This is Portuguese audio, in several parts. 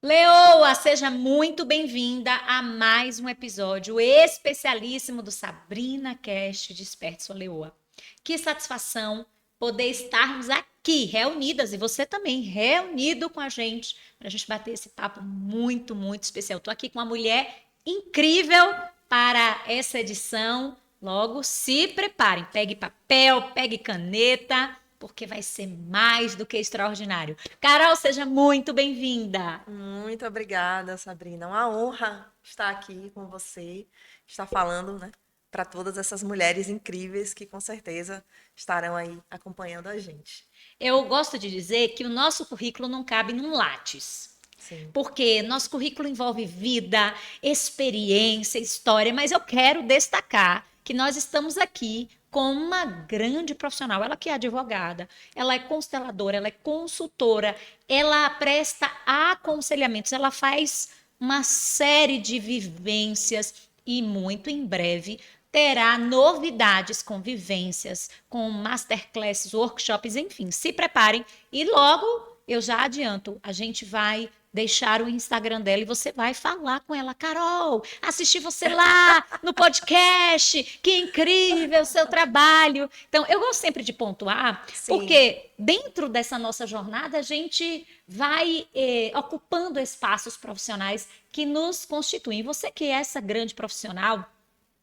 Leoa, seja muito bem-vinda a mais um episódio especialíssimo do Sabrina Cast Desperte Sua Leoa. Que satisfação poder estarmos aqui reunidas e você também reunido com a gente para a gente bater esse papo muito, muito especial. Estou aqui com uma mulher incrível para essa edição. Logo, se preparem, pegue papel, pegue caneta, porque vai ser mais do que extraordinário. Carol, seja muito bem-vinda. Muito obrigada, Sabrina. Uma honra estar aqui com você, estar falando, né, para todas essas mulheres incríveis que com certeza estarão aí acompanhando a gente. Eu gosto de dizer que o nosso currículo não cabe num látis. Sim. Porque nosso currículo envolve vida, experiência, história, mas eu quero destacar que nós estamos aqui com uma grande profissional. Ela que é advogada, ela é consteladora, ela é consultora, ela presta aconselhamentos, ela faz uma série de vivências e muito em breve terá novidades com vivências, com masterclasses, workshops, enfim, se preparem e logo eu já adianto, a gente vai deixar o Instagram dela e você vai falar com ela. Carol, assisti você lá no podcast, que incrível o seu trabalho. Então, eu gosto sempre de pontuar, Sim. porque dentro dessa nossa jornada a gente vai ocupando espaços profissionais que nos constituem. Você que é essa grande profissional,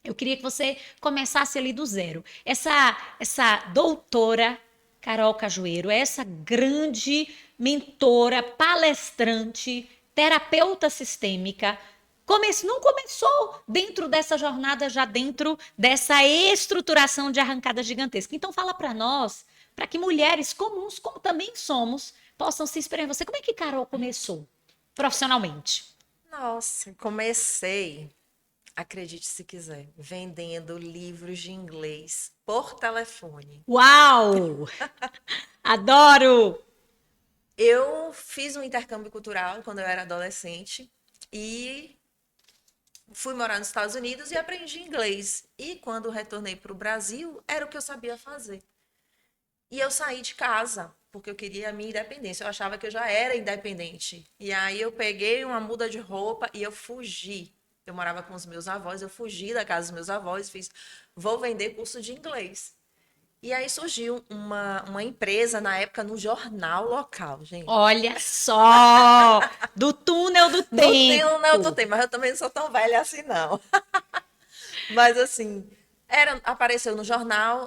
eu queria que você começasse ali do zero. Essa doutora Carol Cajueiro, essa grande mentora, palestrante, terapeuta sistêmica, não começou dentro dessa jornada, já dentro dessa estruturação de arrancada gigantesca. Então fala para nós, para que mulheres comuns, como também somos, possam se inspirar em você. Como é que Carol começou profissionalmente? Nossa, comecei, acredite se quiser, vendendo livros de inglês por telefone. Uau! Adoro! Eu fiz um intercâmbio cultural quando eu era adolescente e fui morar nos Estados Unidos e aprendi inglês. E quando retornei para o Brasil, era o que eu sabia fazer. E eu saí de casa, porque eu queria a minha independência. Eu achava que eu já era independente. E aí eu peguei uma muda de roupa e eu fugi. Eu morava com os meus avós, eu fugi da casa dos meus avós, fiz, vou vender curso de inglês. E aí surgiu uma empresa, na época, no jornal local, gente. Olha só! Do túnel do Não tenho, não, eu tempo. mas eu também não sou tão velha assim, não. Mas assim, apareceu no jornal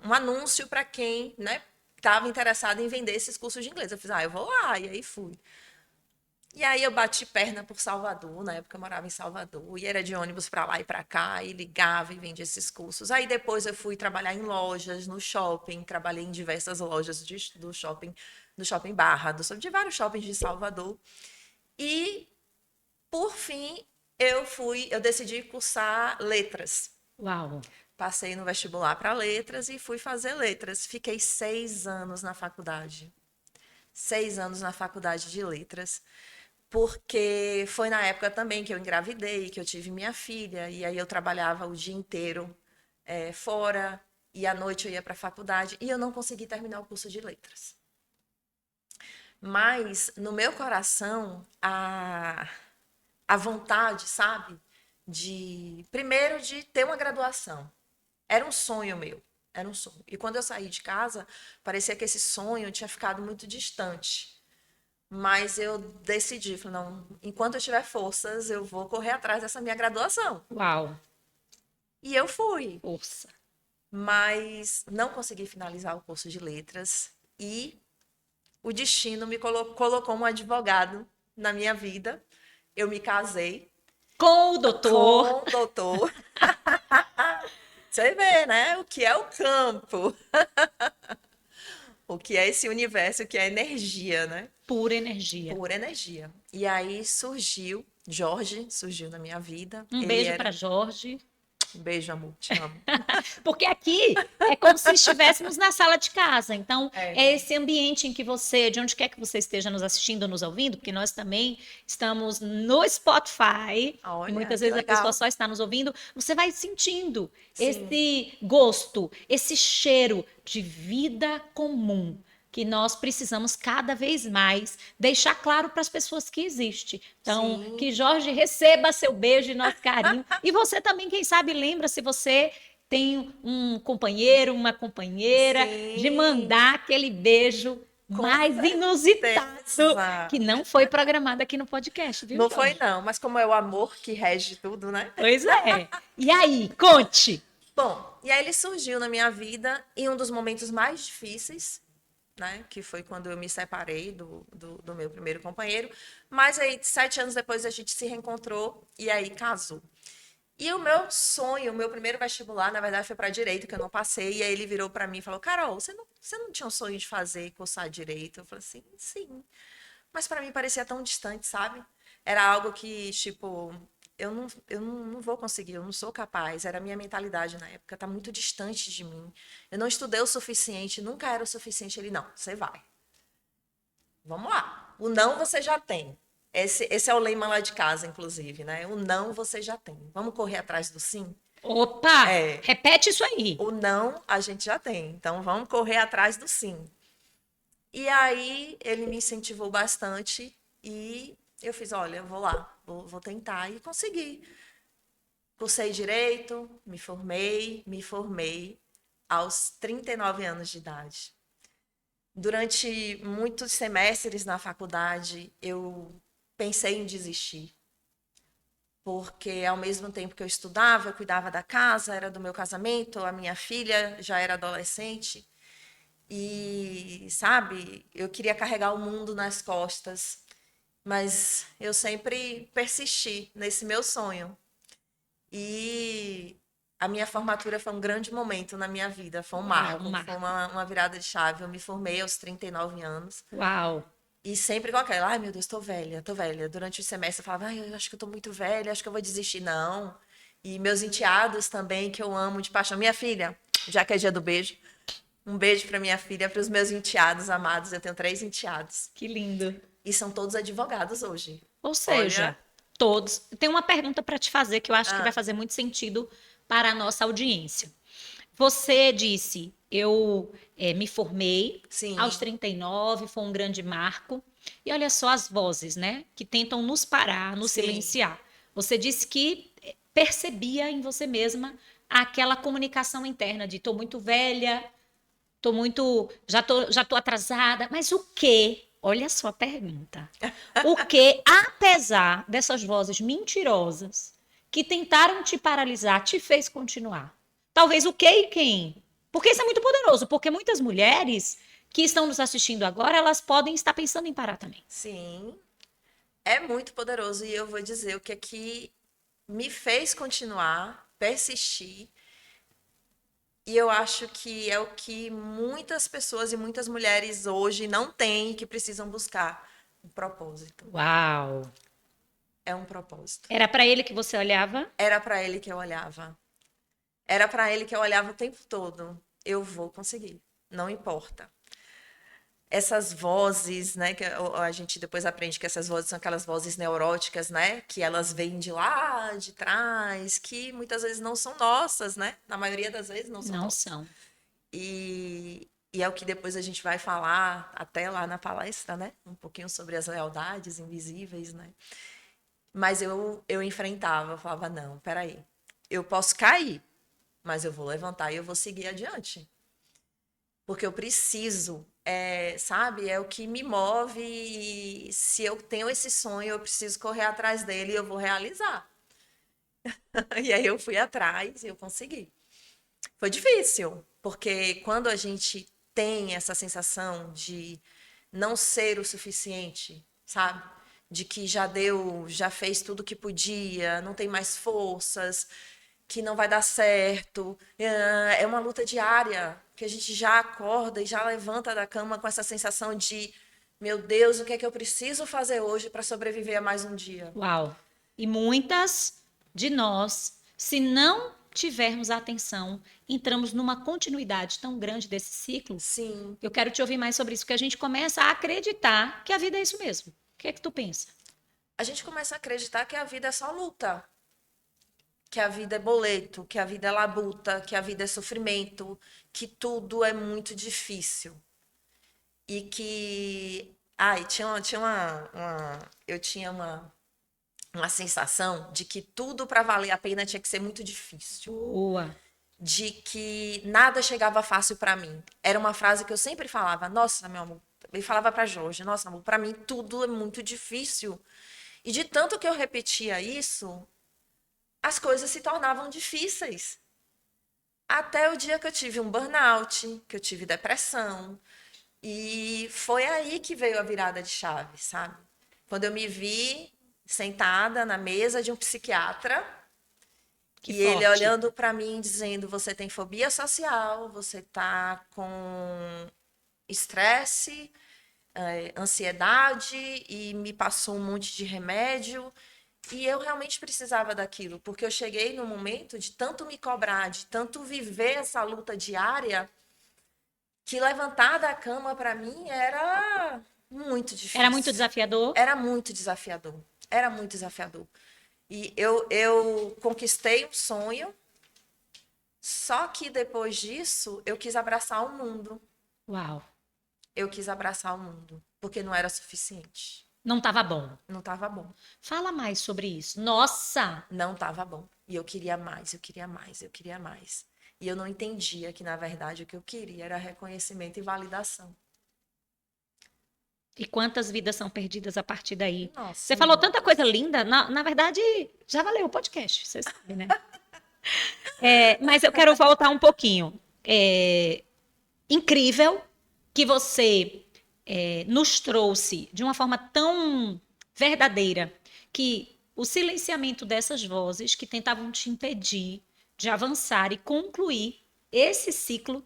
um anúncio para quem, né, estava interessado em vender esses cursos de inglês. Eu fiz, eu vou lá, e aí fui. E aí eu bati perna por Salvador, na época eu morava em Salvador, e era de ônibus para lá e para cá, e ligava e vendia esses cursos. Aí depois eu fui trabalhar em lojas, no shopping, trabalhei em diversas lojas do shopping Barra, de vários shoppings de Salvador. E por fim, eu decidi cursar letras. Uau! Passei no vestibular para letras e fui fazer letras. Fiquei 6 anos na faculdade. 6 anos na faculdade de letras, porque foi na época também que eu engravidei, que eu tive minha filha, e aí eu trabalhava o dia inteiro fora, e à noite eu ia para a faculdade, e eu não consegui terminar o curso de letras. Mas no meu coração, a vontade, sabe? Primeiro, de ter uma graduação. Era um sonho meu. Era um sonho. E quando eu saí de casa, parecia que esse sonho tinha ficado muito distante. Mas eu decidi, falei, não, enquanto eu tiver forças, eu vou correr atrás dessa minha graduação. Uau! E eu fui. Força. Mas não consegui finalizar o curso de letras. E o destino me colocou um advogado na minha vida. Eu me casei Com o doutor. com o doutor. Você vê, né? O que é o campo, o que é esse universo, o que é energia, né? Pura energia. Pura energia. E aí surgiu, Jorge surgiu na minha vida. Um Ele beijo para era. Jorge. Um beijo, amor, te amo. Porque aqui é como se estivéssemos na sala de casa. Então, É, é esse ambiente em que você, de onde quer que você esteja nos assistindo, nos ouvindo, porque nós também estamos no Spotify, e olha, muitas que vezes a pessoa legal. só está nos ouvindo, você vai sentindo Sim, esse gosto, esse cheiro de vida comum, que nós precisamos cada vez mais deixar claro para as pessoas que existe. Então, Sim. que Jorge receba seu beijo e nosso carinho. E você também, quem sabe, lembra se você tem um companheiro, uma companheira, de Sim, mandar aquele beijo com mais inusitado certeza. que não foi programado aqui no podcast, viu, Não foi, Jorge? não, mas como é o amor que rege tudo, né? Pois é. E aí, conte. Bom, e aí ele surgiu na minha vida em um dos momentos mais difíceis, né? Que foi quando eu me separei do meu primeiro companheiro. Mas aí, 7 anos depois, a gente se reencontrou e aí casou. E o meu sonho, o meu primeiro vestibular, na verdade, foi para direito, que eu não passei. E aí ele virou para mim e falou: Carol, você não tinha um sonho de fazer, cursar direito? Eu falei assim: sim. Mas para mim parecia tão distante, sabe? Era algo que, tipo, eu não vou conseguir, eu não sou capaz. Era a minha mentalidade na época, tá muito distante de mim. Eu não estudei o suficiente, nunca era o suficiente. Ele, não, você vai. Vamos lá. O não você já tem. Esse é o lema lá de casa, inclusive, né? O não você já tem. Vamos correr atrás do sim? Opa, É, repete isso aí. o não a gente já tem. Então vamos correr atrás do sim. E aí ele me incentivou bastante e eu fiz, olha, eu vou lá, vou tentar e consegui. Cursei direito, me formei aos 39 anos de idade. Durante muitos semestres na faculdade, eu pensei em desistir, porque ao mesmo tempo que eu estudava, eu cuidava da casa, era do meu casamento, a minha filha já era adolescente. E, sabe, eu queria carregar o mundo nas costas, mas eu sempre persisti nesse meu sonho. E a minha formatura foi um grande momento na minha vida, foi um Uau, marco, foi Marco. uma virada de chave. Eu me formei aos 39 anos. Uau. E sempre com aquela, ai meu Deus, tô velha, tô velha. Durante o semestre eu falava, ai, eu acho que eu tô muito velha, acho que eu vou desistir. Não. E meus enteados também, que eu amo de paixão. Minha filha, já que é dia do beijo, um beijo para minha filha, para os meus enteados amados. Eu tenho 3 enteados. Que lindo. E são todos advogados hoje. Ou Olha, seja, todos. Tem uma pergunta para te fazer que eu acho que vai ah, fazer muito sentido para a nossa audiência. Você disse, eu me formei aos sim, 39, foi um grande marco. E olha só as vozes, né, que tentam nos parar, nos sim, silenciar. Você disse que percebia em você mesma aquela comunicação interna de tô muito velha, tô muito, já tô atrasada, mas o quê? Olha só a pergunta. O que, apesar dessas vozes mentirosas que tentaram te paralisar, te fez continuar? Talvez o que e quem? Porque isso é muito poderoso, porque muitas mulheres que estão nos assistindo agora, elas podem estar pensando em parar também. sim. É muito poderoso. E eu vou dizer o que é que me fez continuar, persistir. E eu acho que é o que muitas pessoas e muitas mulheres hoje não têm e que precisam buscar. Um propósito. Uau! É um propósito. Era para ele que você olhava? Era para ele que eu olhava. Era para ele que eu olhava o tempo todo. Eu vou conseguir. Não importa. Essas vozes, né, que a gente depois aprende que essas vozes são aquelas vozes neuróticas, né, que elas vêm de lá, de trás, que muitas vezes não são nossas, né? Na maioria das vezes não são Não nossas. são. E é o que depois a gente vai falar até lá na palestra, né? Um pouquinho sobre as lealdades invisíveis, né? Mas eu enfrentava, eu falava, não, peraí, eu posso cair, mas eu vou levantar e eu vou seguir adiante. Porque eu preciso, sabe? É o que me move. E se eu tenho esse sonho, eu preciso correr atrás dele e eu vou realizar. E aí eu fui atrás e eu consegui. Foi difícil, porque quando a gente tem essa sensação de não ser o suficiente, sabe? De que já deu, já fez tudo o que podia, não tem mais forças, que não vai dar certo. É uma luta diária, que a gente já acorda e já levanta da cama com essa sensação de, meu Deus, o que é que eu preciso fazer hoje para sobreviver a mais um dia? Uau! E muitas de nós, se não tivermos atenção, entramos numa continuidade tão grande desse ciclo. Sim, Eu quero te ouvir mais sobre isso, que a gente começa a acreditar que a vida é isso mesmo. O que é que tu pensa? a gente começa a acreditar que a vida é só luta, que a vida é boleto, que a vida é labuta, que a vida é sofrimento, que tudo é muito difícil. e que... Ai, eu tinha uma sensação de que tudo para valer a pena tinha que ser muito difícil. Boa. De que nada chegava fácil para mim. Era uma frase que eu sempre falava, nossa, meu amor, eu falava para Jorge, nossa, amor, para mim tudo é muito difícil. E de tanto que eu repetia isso, as coisas se tornavam difíceis. Até o dia que eu tive um burnout, que eu tive depressão, e foi aí que veio a virada de chave, sabe? Quando eu me vi sentada na mesa de um psiquiatra, Que e ele forte. olhando para mim dizendo: você tem fobia social, você tá com estresse, ansiedade, e me passou um monte de remédio. E eu realmente precisava daquilo, porque eu cheguei no momento de tanto me cobrar, de tanto viver essa luta diária, que levantar da cama para mim era muito Era muito difícil. desafiador? Era muito desafiador. Era muito desafiador. E eu conquistei um sonho, só que depois disso, eu quis abraçar o mundo. Uau. Eu quis abraçar o mundo, porque não era suficiente. Não estava bom. Não estava bom. Fala mais sobre isso. Nossa! Não estava bom. E eu queria mais, eu queria mais, eu queria mais. E eu não entendia que, na verdade, o que eu queria era reconhecimento e validação. E quantas vidas são perdidas a partir daí? Você Nossa, falou tanta coisa muitas. linda. Na verdade, já valeu o podcast, você sabe, né? Mas eu quero voltar um pouquinho. Incrível que você nos trouxe de uma forma tão verdadeira que o silenciamento dessas vozes que tentavam te impedir de avançar e concluir esse ciclo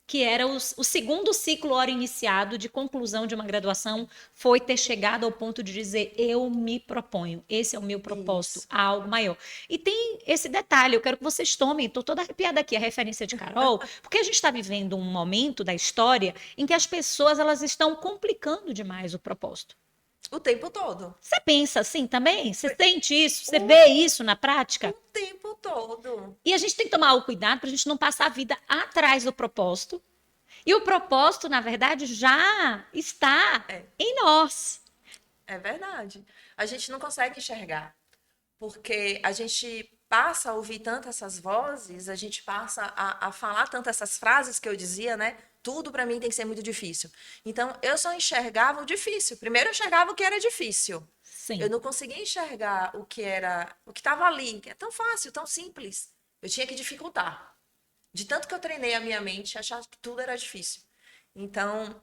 que era o segundo ciclo hora iniciado de conclusão de uma graduação, foi ter chegado ao ponto de dizer: eu me proponho, esse é o meu propósito, Isso. há algo maior. E tem esse detalhe, eu quero que vocês tomem, estou toda arrepiada aqui, a referência de Carol, porque a gente está vivendo um momento da história em que as pessoas elas estão complicando demais o propósito. O tempo todo. Você pensa assim também? Você sente isso? Você O, vê isso na o prática? tempo todo. E a gente tem que tomar o cuidado para a gente não passar a vida atrás do propósito. E o propósito, na verdade, já está É, em nós. é verdade. A gente não consegue enxergar. Porque a gente passa a ouvir tanto essas vozes, a gente passa a falar tanto essas frases que eu dizia, né? Tudo para mim tem que ser muito difícil. Então, eu só enxergava o difícil. Primeiro, eu enxergava o que era difícil. Eu Sim. não conseguia enxergar o que era, o que estava ali, que é tão fácil, tão simples. Eu tinha que dificultar. De tanto que eu treinei a minha mente, achar que tudo era difícil. Então,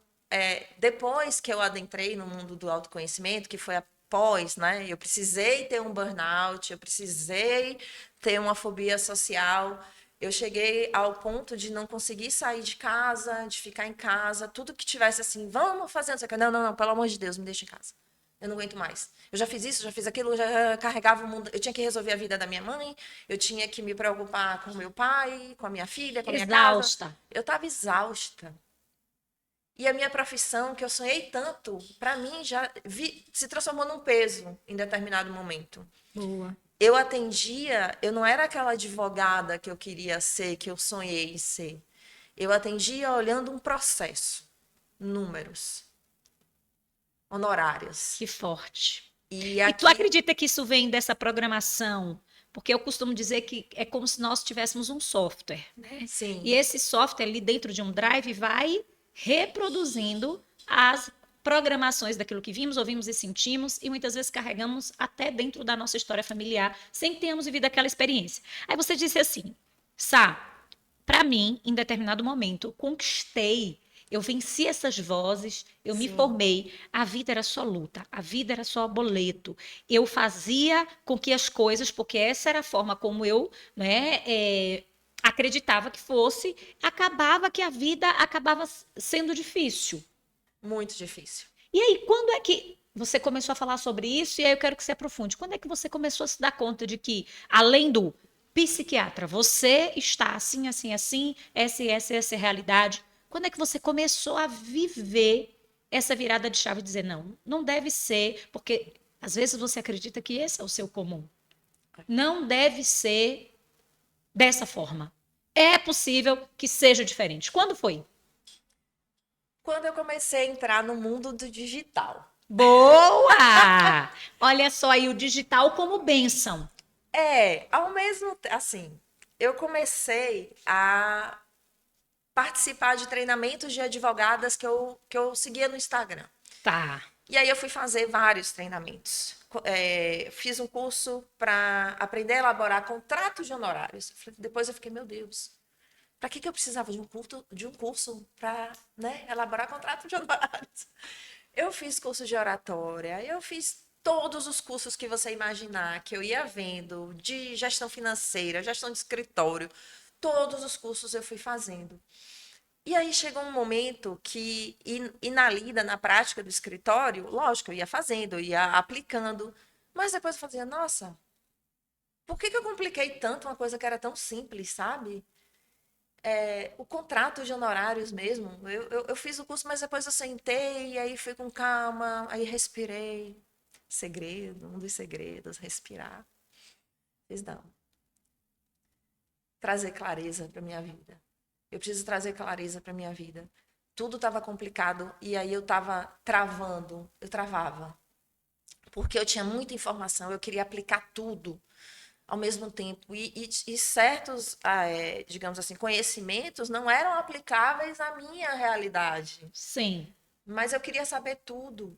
depois que eu adentrei no mundo do autoconhecimento, que foi após, né? Eu precisei ter um burnout, eu precisei ter uma fobia social. Eu cheguei ao ponto de não conseguir sair de casa, de ficar em casa, tudo que tivesse assim, vamos fazer, não sei o que. Não, não, não, pelo amor de Deus, me deixa em casa. Eu não aguento mais. Eu já fiz isso, já fiz aquilo, já carregava o mundo. Eu tinha que resolver a vida da minha mãe, eu tinha que me preocupar com o meu pai, com a minha filha, com a minha casa. Exausta. Eu estava exausta. E a minha profissão, que eu sonhei tanto, para mim se transformou num peso em determinado momento. Boa. Eu atendia, eu não era aquela advogada que eu queria ser, que eu sonhei em ser. Eu atendia olhando um processo, números, honorários. Que forte. E E tu aqui, acredita que isso vem dessa programação? Porque eu costumo dizer que é como se nós tivéssemos um software, né? E sim, esse software ali dentro de um drive vai reproduzindo as programações daquilo que vimos, ouvimos e sentimos, e muitas vezes carregamos até dentro da nossa história familiar, sem termos vivido aquela experiência. Aí você disse assim, Sá, para mim, em determinado momento, eu conquistei, eu venci essas vozes, eu me sim, formei, a vida era só luta, a vida era só boleto. Eu fazia com que as coisas, porque essa era a forma como eu, né, acreditava que fosse, acabava que a vida acabava sendo difícil. muito difícil. E aí, quando é que você começou a falar sobre isso? E aí eu quero que você aprofunde. Quando é que você começou a se dar conta de que, além do psiquiatra, você está assim, assim, assim, essa é a realidade? Quando é que você começou a viver essa virada de chave e dizer, não, não deve ser, porque às vezes você acredita que esse é o seu comum. Não deve ser dessa forma. É possível que seja diferente. Quando foi? Quando eu comecei a entrar no mundo do digital. Boa! Olha só aí o digital como bênção. Ao mesmo assim, eu comecei a participar de treinamentos de advogadas que eu seguia no Instagram. Tá. E aí eu fui fazer vários treinamentos. Fiz um curso para aprender a elaborar contratos de honorários. Depois eu fiquei, meu Deus, para que eu precisava de um curso para, né, elaborar contrato de honorários? Eu fiz curso de oratória, eu fiz todos os cursos que você imaginar, que eu ia vendo, de gestão financeira, gestão de escritório, todos os cursos eu fui fazendo. E aí chegou um momento que, e na lida, na prática do escritório, lógico, eu ia fazendo, eu ia aplicando, mas depois eu fazia, nossa, por que eu compliquei tanto uma coisa que era tão simples, sabe? O contrato de honorários mesmo. Eu fiz o curso, mas depois eu sentei, e aí fui com calma, aí respirei. Segredo, um dos segredos, respirar. Fiz não. Trazer clareza para minha vida. Eu preciso trazer clareza para minha vida. Tudo estava complicado e aí eu estava travando, eu travava. Porque eu tinha muita informação, eu queria aplicar tudo ao mesmo tempo. E certos, digamos assim, conhecimentos não eram aplicáveis à minha realidade. Sim. Mas eu queria saber tudo.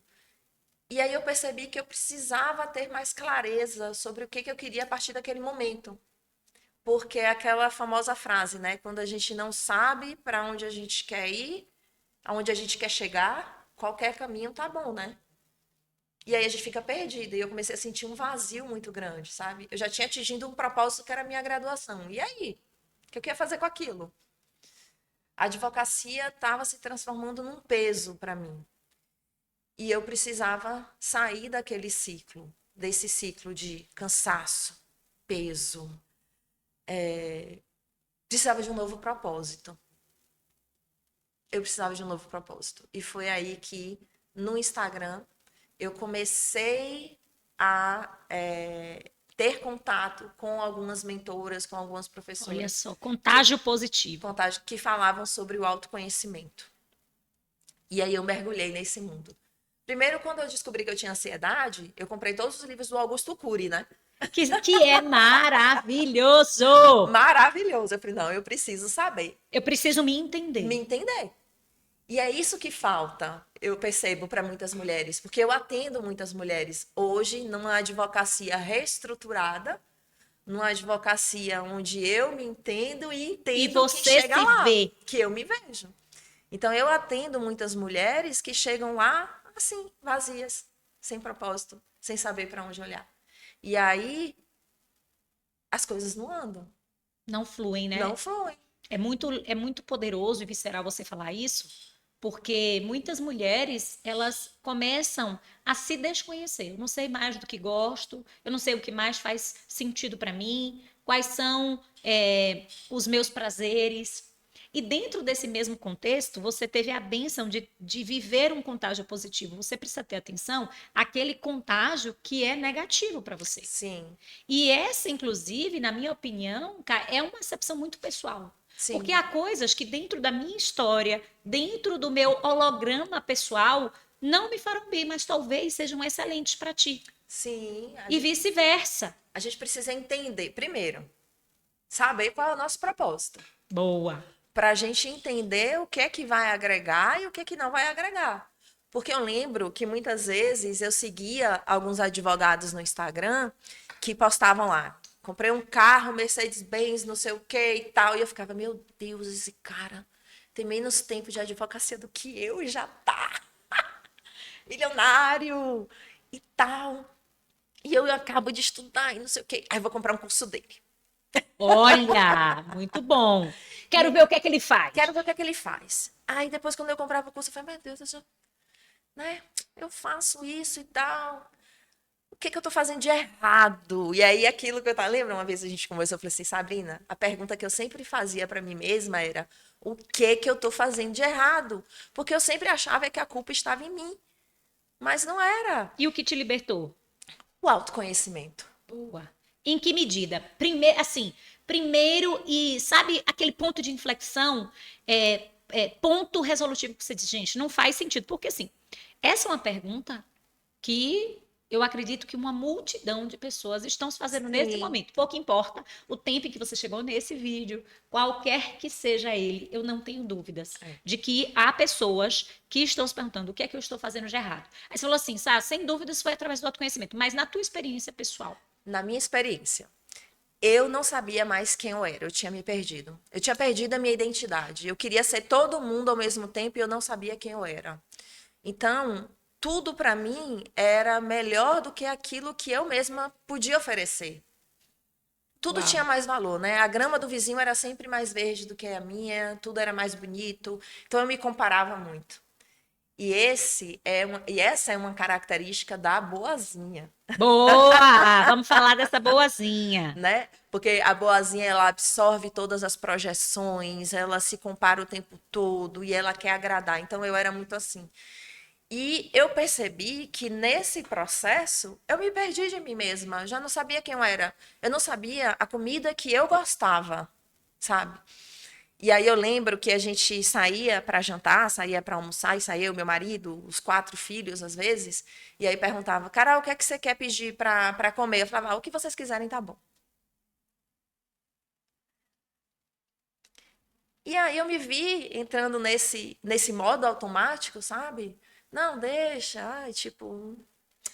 E aí eu percebi que eu precisava ter mais clareza sobre o que eu queria a partir daquele momento. Porque é aquela famosa frase, né? Quando a gente não sabe para onde a gente quer ir, aonde a gente quer chegar, qualquer caminho tá bom, né? E aí a gente fica perdido. E eu comecei a sentir um vazio muito grande, sabe? Eu já tinha atingido um propósito que era a minha graduação. E aí? O que eu queria fazer com aquilo? A advocacia estava se transformando num peso para mim. E eu precisava sair daquele ciclo, desse ciclo de cansaço, peso. Precisava de um novo propósito. Eu precisava de um novo propósito. E foi aí que, no Instagram, eu comecei a ter contato com algumas mentoras, com algumas Olha professoras só, contágio positivo. que falavam sobre o autoconhecimento. E aí eu mergulhei nesse mundo. Primeiro, quando eu descobri que eu tinha ansiedade, eu comprei todos os livros do Augusto Cury, né? Que é maravilhoso. Maravilhoso. Eu falei, não, eu preciso saber, Eu preciso me me entender. entender. E é isso que falta, eu percebo, para muitas mulheres, porque eu atendo muitas mulheres hoje numa advocacia reestruturada, numa advocacia onde eu me entendo e E entendo quem você chega se lá, vê. que eu me vejo. Então, eu atendo muitas mulheres que chegam lá, assim, vazias, sem propósito, sem saber para onde olhar. E aí, as coisas não andam, Não fluem, não né? fluem. É muito poderoso e visceral você falar isso, porque muitas mulheres, elas começam a se desconhecer. Eu não sei mais do que gosto, eu não sei o que mais faz sentido para mim, quais são os meus prazeres. E dentro desse mesmo contexto, você teve a bênção de viver um contágio positivo. Você precisa ter atenção àquele contágio que é negativo para você. Sim, E essa, inclusive, na minha opinião, cara, é uma acepção muito pessoal. Porque sim, há coisas que dentro da minha história, dentro do meu holograma pessoal, não me farão bem, mas talvez sejam excelentes para ti. sim. E vice-versa. A gente precisa entender, primeiro, saber qual é o nosso propósito. Boa. Para a gente entender o que é que vai agregar e o que é que não vai agregar. Porque eu lembro que muitas vezes eu seguia alguns advogados no Instagram que postavam lá: comprei um carro, Mercedes-Benz, não sei o que e tal. E eu ficava, meu Deus, esse cara tem menos tempo de advocacia do que eu e já tá milionário e tal. E eu acabo de estudar e não sei o quê. Aí eu vou comprar um curso dele. Olha, muito bom. Quero E ver o que é que ele faz. quero ver o que é que ele faz. Aí depois, quando eu comprava o curso, eu falei, meu Deus, né? Eu faço isso e tal. O que que eu tô fazendo de errado? E aí, aquilo que eu tava. Lembra uma vez a gente conversou, eu falei assim, Sabrina, a pergunta que eu sempre fazia para mim mesma era: o que que eu tô fazendo de errado? Porque eu sempre achava que a culpa estava em mim. Mas não era. E o que te libertou? O autoconhecimento. Boa. Em que medida? Primeiro, assim, primeiro e sabe aquele ponto de inflexão? ponto resolutivo que você diz, gente, não faz sentido. Porque, assim, essa é uma pergunta que eu acredito que uma multidão de pessoas estão se fazendo nesse Sim. momento. Pouco importa o tempo em que você chegou nesse vídeo, qualquer que seja ele, eu não tenho dúvidas de que há pessoas que estão se perguntando o que é que eu estou fazendo de errado. Aí você falou assim, Sá, sem dúvidas foi através do autoconhecimento, mas na tua experiência pessoal. Na minha experiência, eu não sabia mais quem eu era, eu tinha me perdido. Eu tinha perdido a minha identidade. Eu queria ser todo mundo ao mesmo tempo e eu não sabia quem eu era. Então, tudo para mim era melhor do que aquilo que eu mesma podia oferecer. Tudo Uau. tinha mais valor, né? A grama do vizinho era sempre mais verde do que a minha, tudo era mais bonito. Então eu me comparava muito. E essa é uma característica da boazinha, Boa! Vamos falar dessa boazinha. né? Porque a boazinha ela absorve todas as projeções, ela se compara o tempo todo e ela quer agradar. Então eu era muito assim. E eu percebi que nesse processo eu me perdi de mim mesma, já não sabia quem eu era. Eu não sabia a comida que eu gostava, sabe? E aí eu lembro que a gente saía para jantar, saía para almoçar, e saía o meu marido, os 4 filhos às vezes, e aí perguntava, Carol, o que é que você quer pedir para comer? Eu falava, o que vocês quiserem tá bom. E aí eu me vi entrando nesse modo automático, sabe? Não, deixa, ai, tipo,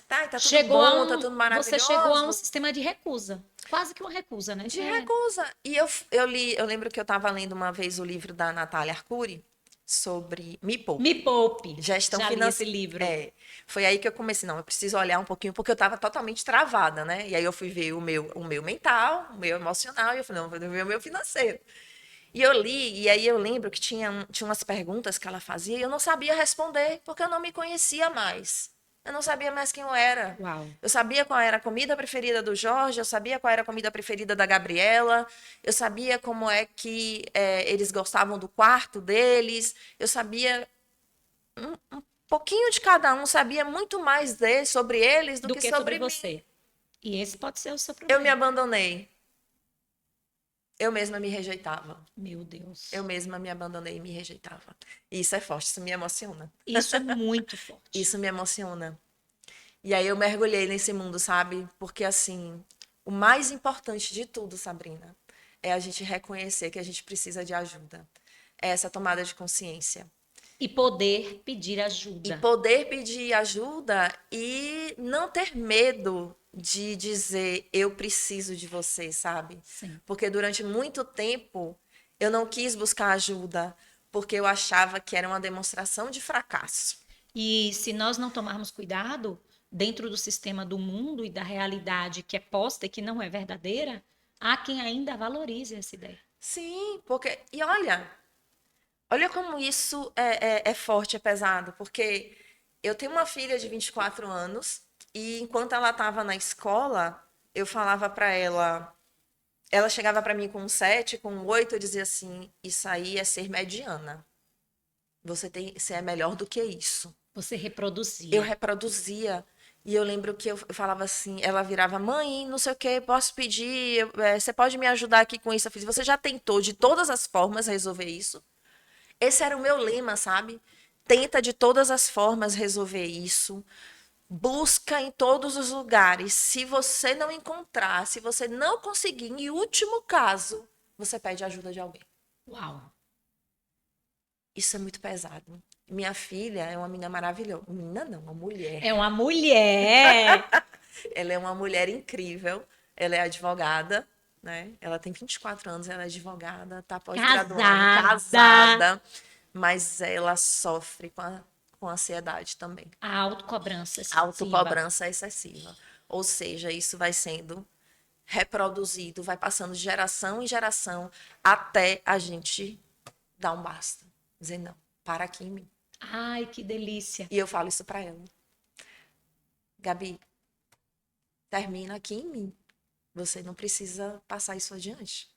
tá tudo bom, tá tudo Você chegou a um maravilhoso. sistema de recusa. Quase que uma recusa, né? De recusa. E eu lembro que eu estava lendo uma vez o livro da Natália Arcuri sobre Me Me Poupe, poupe. gestão Já li esse financeira. livro. É, foi aí que eu comecei, não, eu preciso olhar um pouquinho, porque eu estava totalmente travada, né? E aí eu fui ver o meu mental, o meu emocional, e eu falei, não, eu vou ver o meu financeiro. E eu li, e aí eu lembro que tinha umas perguntas que ela fazia e eu não sabia responder, porque eu não me conhecia mais. Eu não sabia mais quem eu era. Uau. Eu sabia qual era a comida preferida do Jorge, eu sabia qual era a comida preferida da Gabriela, eu sabia como é que eles gostavam do quarto deles, eu sabia um pouquinho de cada um, sabia muito mais sobre eles do Do que que sobre sobre mim. você. E esse pode ser o seu Eu me problema. abandonei, eu mesma me rejeitava. Meu Deus. Eu mesma me abandonei e me rejeitava. E isso é forte, isso me emociona. Isso é muito forte. Isso me emociona. E aí eu mergulhei nesse mundo, sabe? Porque assim, o mais importante de tudo, Sabrina, é a gente reconhecer que a gente precisa de ajuda. É essa tomada de consciência. E poder pedir E ajuda. poder pedir ajuda e não ter medo de dizer eu preciso de você, sabe? Sim. Porque durante muito tempo eu não quis buscar ajuda porque eu achava que era uma demonstração de fracasso. E se nós não tomarmos cuidado dentro do sistema do mundo e da realidade que é posta e que não é verdadeira, há quem ainda valorize essa ideia. Sim, porque e olha como isso é forte, é pesado, porque eu tenho uma filha de 24 anos e enquanto ela estava na escola, eu falava para ela chegava para mim com um 7, com um 8, eu dizia assim, isso aí é ser mediana. Você é melhor do que isso. Você Eu reproduzia. reproduzia. E eu lembro que eu falava assim, ela virava, mãe, não sei o que, posso pedir, você pode me ajudar aqui com isso? Eu fiz, você já tentou de todas as formas resolver isso? Esse era o meu lema, sabe? Tenta de todas as formas resolver isso. Busca em todos os lugares. Se você não encontrar, se você não conseguir, em último caso, você pede ajuda de alguém. Uau! Isso é muito pesado. Minha filha é uma menina maravilhosa. Menina não, uma mulher. É uma mulher Ela é uma mulher incrível. Ela é advogada, né? Ela tem 24 anos, ela é advogada, tá pós-graduando, casada. casada, mas ela sofre com ansiedade também. A autocobrança excessiva. Autocobrança excessiva. Ou seja, isso vai sendo reproduzido, vai passando de geração em geração até a gente dar um basta. Dizer, não, para aqui em mim. Ai, que delícia. E eu falo isso para ela. Gabi, termina aqui em mim. Você não precisa passar isso adiante.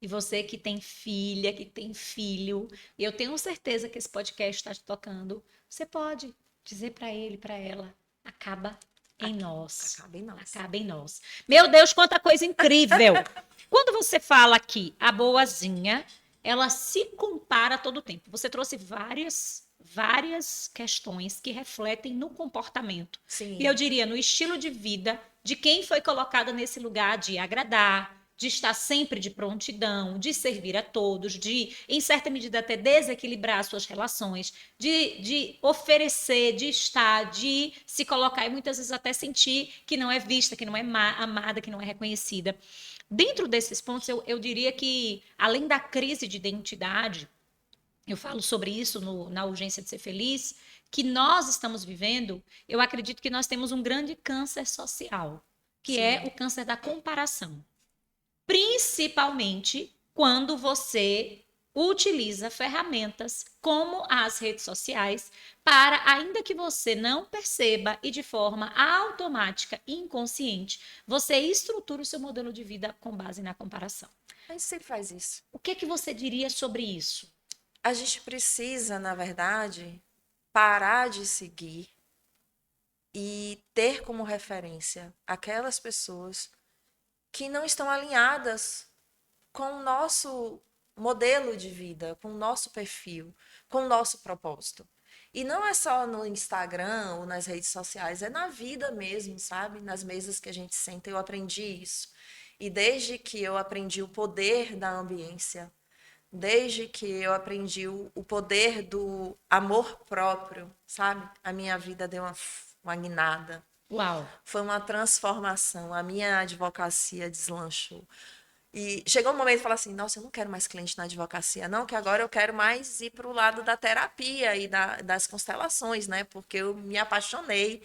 E você que tem filha, que tem filho, e eu tenho certeza que esse podcast está te tocando, você pode dizer para ele, para ela, acaba em nós. Acaba em nós. Acaba em nós. Meu Deus, quanta coisa incrível! Quando você fala aqui, a boazinha, ela se compara a todo tempo. Você trouxe várias questões que refletem no comportamento. E eu Sim, diria no estilo de vida de quem foi colocada nesse lugar de agradar, de estar sempre de prontidão, de servir a todos, de, em certa medida, até desequilibrar suas relações, de oferecer, de estar, de se colocar e muitas vezes até sentir que não é vista, que não é amada, que não é reconhecida. Dentro desses pontos, eu diria que, além da crise de identidade, eu falo sobre isso na Urgência de Ser Feliz, que nós estamos vivendo, eu acredito que nós temos um grande câncer social, que é sim. o câncer da comparação. Principalmente quando você utiliza ferramentas como as redes sociais para, ainda que você não perceba e de forma automática e inconsciente, você estrutura o seu modelo de vida com base na comparação. A gente sempre faz isso. O que é que você diria sobre isso? A gente precisa, na verdade, parar de seguir e ter como referência aquelas pessoas que não estão alinhadas com o nosso modelo de vida, com o nosso perfil, com o nosso propósito. E não é só no Instagram ou nas redes sociais, é na vida mesmo, sabe? Nas mesas que a gente senta, eu aprendi isso. E desde que eu aprendi o poder da ambiência, desde que eu aprendi o poder do amor próprio, sabe? A minha vida deu uma guinada. Uau! Foi uma transformação. A minha advocacia deslanchou. E chegou um momento de falar assim, nossa, eu não quero mais cliente na advocacia, não, que agora eu quero mais ir para o lado da terapia e das constelações, né? Porque eu me apaixonei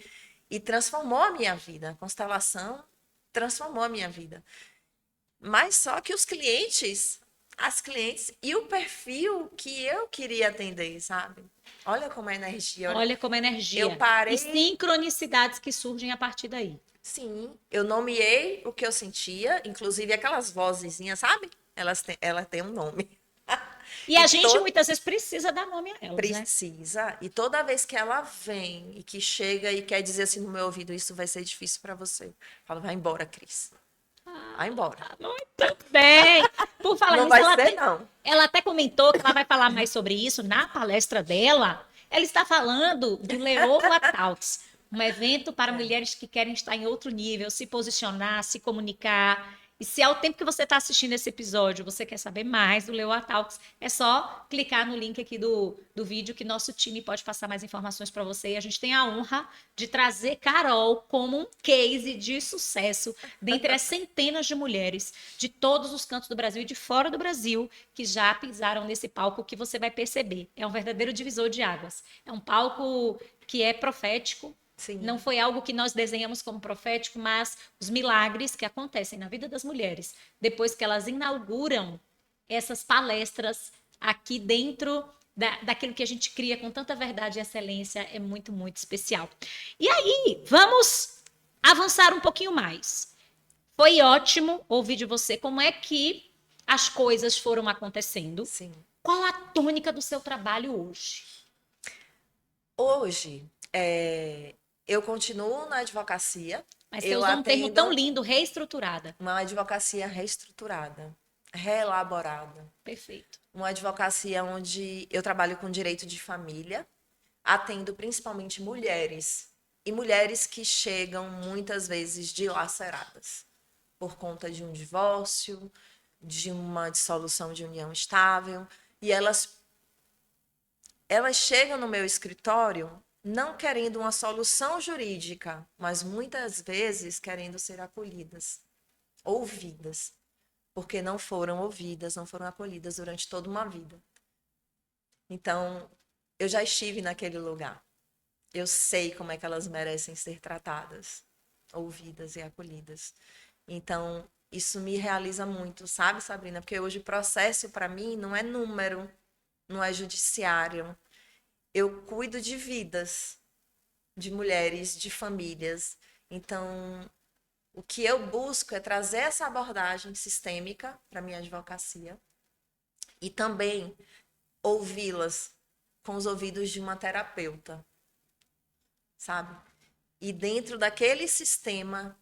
e transformou a minha vida. A constelação transformou a minha vida. Mas só que os clientes, as clientes e o perfil que eu queria atender, sabe? Olha como é energia, olha. Olha como é Eu energia. E parei, sincronicidades que surgem a partir daí. sim, eu nomeei o que eu sentia, inclusive aquelas vozezinhas, sabe? Ela tem um nome. E E a gente to muitas vezes precisa dar nome a elas, né? precisa, e toda vez que ela vem e que chega e quer dizer assim no meu ouvido, isso vai ser difícil para você. Eu falo, vai embora, Cris. Vai embora. Muito bem. Por falar Não nisso, vai ser, não. ela até comentou que ela vai falar mais sobre isso na palestra dela. Ela está falando do Leoa Talks, um evento para É. mulheres que querem estar em outro nível, se posicionar, se comunicar. E se ao tempo que você está assistindo esse episódio, você quer saber mais do Leoa Talks, é só clicar no link aqui do vídeo que nosso time pode passar mais informações para você. E a gente tem a honra de trazer Carol como um case de sucesso dentre as centenas de mulheres de todos os cantos do Brasil e de fora do Brasil que já pisaram nesse palco, que você vai perceber. É um verdadeiro divisor de águas. É um palco que é profético. Não Sim. foi algo que nós desenhamos como profético, mas os milagres que acontecem na vida das mulheres depois que elas inauguram essas palestras aqui dentro daquilo que a gente cria com tanta verdade e excelência é muito, muito especial. E aí, vamos avançar um pouquinho mais. Foi ótimo ouvir de você como é que as coisas foram acontecendo. Sim. Qual a tônica do seu trabalho hoje? Hoje, eu continuo na advocacia. Mas você Eu usou um termo tão atendo lindo, reestruturada. uma advocacia reestruturada, reelaborada. Perfeito. Uma advocacia onde eu trabalho com direito de família, atendo principalmente mulheres. E mulheres que chegam muitas vezes dilaceradas por conta de um divórcio, de uma dissolução de união estável. E elas chegam no meu escritório não querendo uma solução jurídica, mas muitas vezes querendo ser acolhidas, ouvidas, porque não foram ouvidas, não foram acolhidas durante toda uma vida. Então, eu já estive naquele lugar. Eu sei como é que elas merecem ser tratadas, ouvidas e acolhidas. Então, isso me realiza muito, sabe, Sabrina? Porque hoje o processo para mim não é número, não é judiciário. Eu cuido de vidas, de mulheres, de famílias. Então, o que eu busco é trazer essa abordagem sistêmica para minha advocacia e também ouvi-las com os ouvidos de uma terapeuta, sabe? E dentro daquele sistema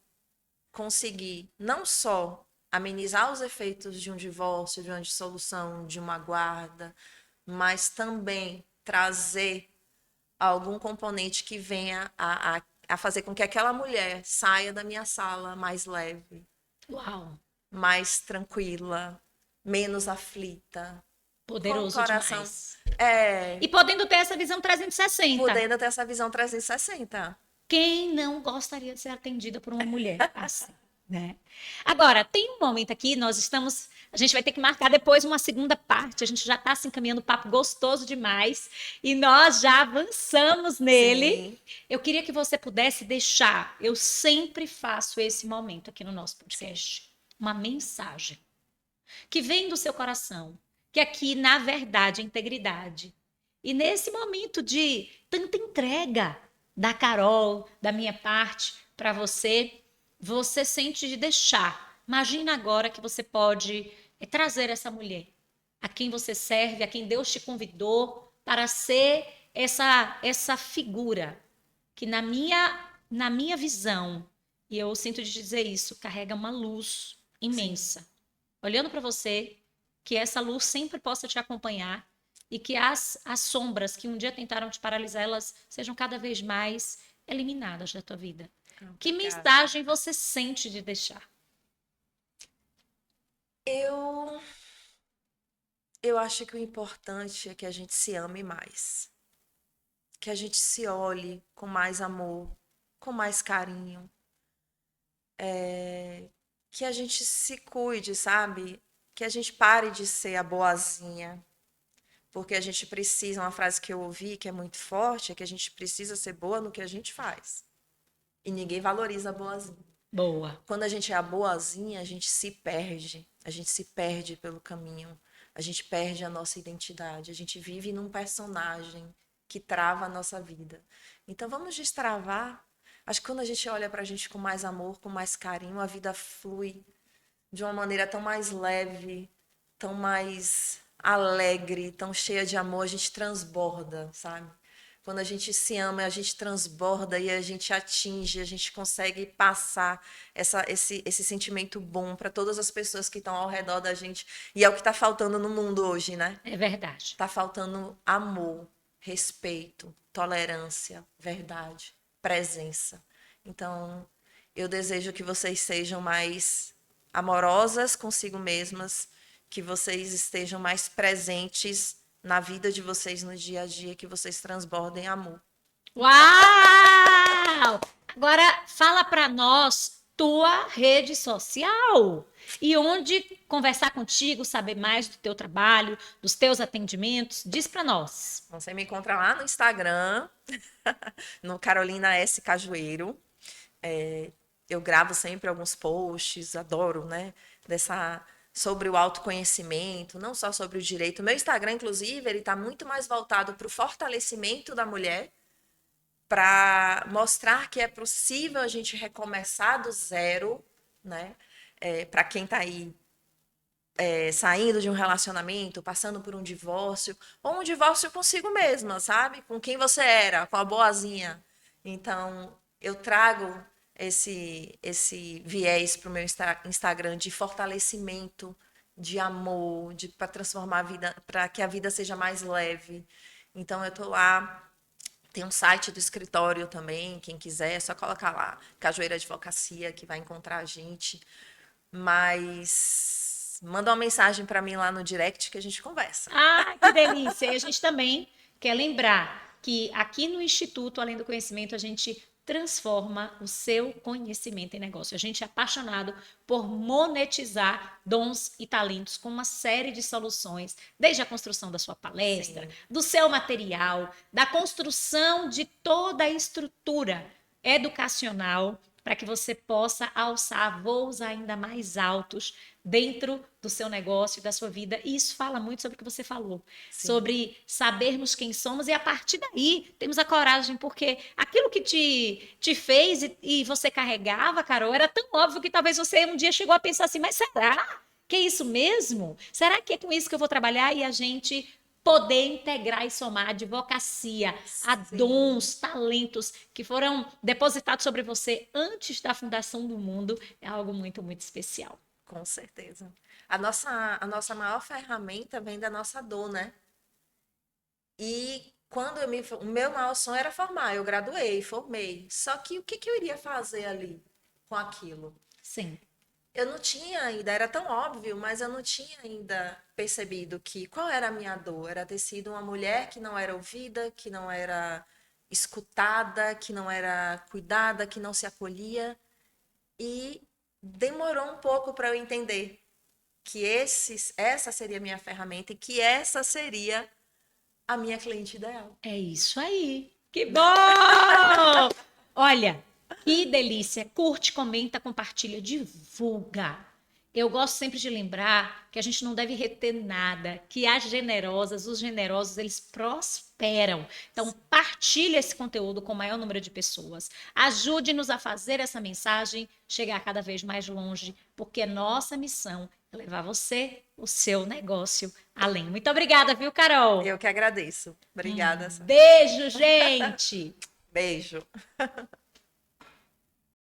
conseguir não só amenizar os efeitos de um divórcio, de uma dissolução, de uma guarda, mas também trazer algum componente que venha a fazer com que aquela mulher saia da minha sala mais leve, Uau, mais tranquila, menos aflita, com o poderoso coração demais. é, E podendo ter essa visão 360. podendo ter essa visão 360. Quem não gostaria de ser atendida por uma mulher assim, né? Agora, tem um momento aqui, a gente vai ter que marcar depois uma segunda parte, a gente já está se encaminhando, papo gostoso demais, e nós já avançamos nele. Sim, Eu queria que você pudesse deixar, eu sempre faço esse momento aqui no nosso sim, podcast, uma mensagem que vem do seu coração, que aqui, na verdade, é integridade. E nesse momento de tanta entrega da Carol, da minha parte, para você, você sente de deixar. Imagina agora que você pode trazer essa mulher, a quem você serve, a quem Deus te convidou para ser essa figura que na minha visão, e eu sinto de dizer isso, carrega uma luz sim. imensa olhando para você, que essa luz sempre possa te acompanhar e que as sombras que um dia tentaram te paralisar, elas sejam cada vez mais eliminadas da tua vida. Que Obrigada. mensagem você sente de deixar? Eu, eu acho que o importante é que a gente se ame mais, que a gente se olhe com mais amor, com mais carinho, que a gente se cuide, sabe? Que a gente pare de ser a boazinha, porque a gente precisa, uma frase que eu ouvi que é muito forte, é que a gente precisa ser boa no que a gente faz. E ninguém valoriza a boazinha. Boa. Quando a gente é a boazinha, a gente se perde pelo caminho, a gente perde a nossa identidade, a gente vive num personagem que trava a nossa vida. Então vamos destravar. Acho que quando a gente olha para a gente com mais amor, com mais carinho, a vida flui de uma maneira tão mais leve, tão mais alegre, tão cheia de amor, a gente transborda, sabe? Quando a gente se ama, a gente transborda e a gente atinge, a gente consegue passar esse sentimento bom para todas as pessoas que estão ao redor da gente. E é o que está faltando no mundo hoje, né? É verdade. Está faltando amor, respeito, tolerância, verdade, presença. Então, eu desejo que vocês sejam mais amorosas consigo mesmas, que vocês estejam mais presentes na vida de vocês no dia a dia, que vocês transbordem amor. Uau! Agora fala para nós tua rede social e onde conversar contigo, saber mais do teu trabalho, dos teus atendimentos. Diz para nós. Você me encontra lá no Instagram, no Carolina S. Cajueiro. Eu gravo sempre alguns posts, adoro, né? Sobre o autoconhecimento, não só sobre o direito. Meu Instagram, inclusive, ele está muito mais voltado para o fortalecimento da mulher, para mostrar que é possível a gente recomeçar do zero, né? Para quem está aí saindo de um relacionamento, passando por um divórcio, ou um divórcio consigo mesma, sabe? Com quem você era, com a boazinha. Então, eu trago esse viés para o meu Instagram de fortalecimento, de amor, para transformar a vida, para que a vida seja mais leve. Então, eu estou lá. Tem um site do escritório também, quem quiser, é só colocar lá, Cajueira Advocacia, que vai encontrar a gente. Mas manda uma mensagem para mim lá no direct que a gente conversa. Ah, que delícia! E a gente também quer lembrar que aqui no Instituto, além do conhecimento, a gente transforma o seu conhecimento em negócio. A gente é apaixonado por monetizar dons e talentos com uma série de soluções, desde a construção da sua palestra, Sim, do seu material, da construção de toda a estrutura educacional para que você possa alçar voos ainda mais altos dentro do seu negócio e da sua vida. E isso fala muito sobre o que você falou, sim, sobre sabermos quem somos e a partir daí temos a coragem, porque aquilo que te fez e você carregava, Carol, era tão óbvio que talvez você um dia chegou a pensar assim, mas será que é isso mesmo? Será que é com isso que eu vou trabalhar? E a gente poder integrar e somar advocacia a sim. dons, talentos que foram depositados sobre você antes da fundação do mundo é algo muito, muito especial. Com certeza. A nossa maior ferramenta vem da nossa dor, né? E quando o meu maior sonho era formar, eu graduei, formei. Só que o que que eu iria fazer ali com aquilo? Sim. Eu não tinha ainda, era tão óbvio, mas eu não tinha ainda percebido que qual era a minha dor. Era ter sido uma mulher que não era ouvida, que não era escutada, que não era cuidada, que não se acolhia. E demorou um pouco para eu entender que essa seria a minha ferramenta e que essa seria a minha cliente ideal. É isso aí. Que bom! Olha, que delícia. Curte, comenta, compartilha, divulga. Eu gosto sempre de lembrar que a gente não deve reter nada, que as generosas, os generosos, eles prosperam. Então, partilhe esse conteúdo com o maior número de pessoas. Ajude-nos a fazer essa mensagem chegar cada vez mais longe, porque nossa missão é levar você, o seu negócio, além. Muito obrigada, viu, Carol? Eu que agradeço. Obrigada, Sara. Beijo, gente! Beijo.